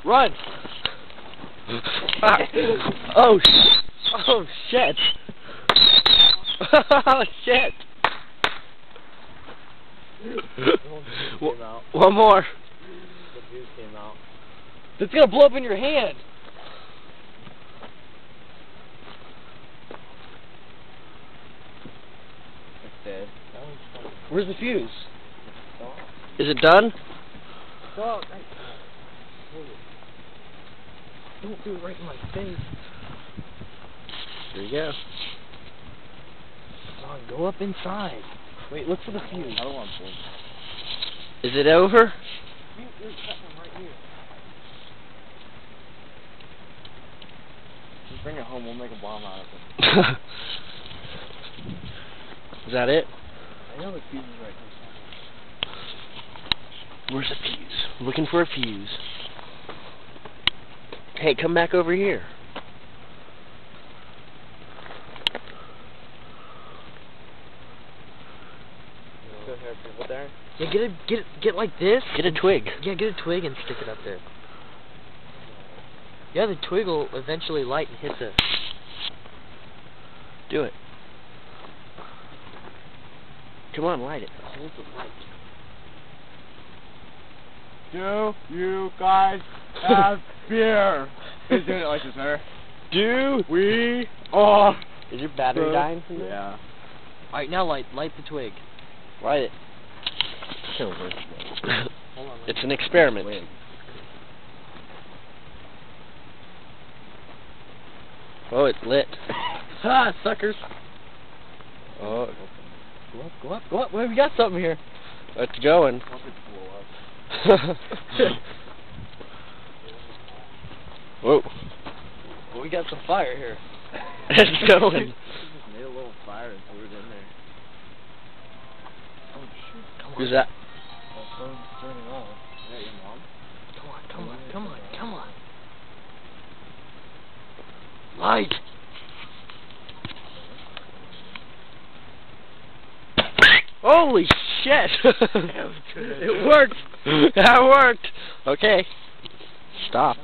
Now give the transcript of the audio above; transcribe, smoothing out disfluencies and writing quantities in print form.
Run! Oh, oh shit! Oh shit! One more. The fuse came out. It's gonna blow up in your hand. It's dead. Where's the fuse? Is it done? Stop! Don't do it right in my face. There you go. Come on, go up inside. Wait, look for the fuse. I don't want to. Is it over? There's something right here. Just bring it home, we'll make a bomb out of it. Is that it? I know the fuse is right here. Where's the fuse? Looking for a fuse. Hey, come back over here. There? Yeah, get like this. Get a twig. Yeah, get a twig and stick it up there. Yeah, the twig will eventually light and hit the... Do it. Come on, light it. Hold the light. Do you guys have beer? Who's doing it like this, sir? Do we all... Is your battery dying from this? Yeah. Alright, now light the twig. Light it. Hold on. It's an experiment. Oh, it's lit. Ah, suckers! Oh, Go up. Well, we got something here. it's going. Whoa. Well, we got some fire here. It's going. Just made a little fire and threw it in there. Oh shoot! Come on. Who's that? Turn it on. Is that your mom? Come on. Light! Holy shit! It worked! That worked! Okay. Stop.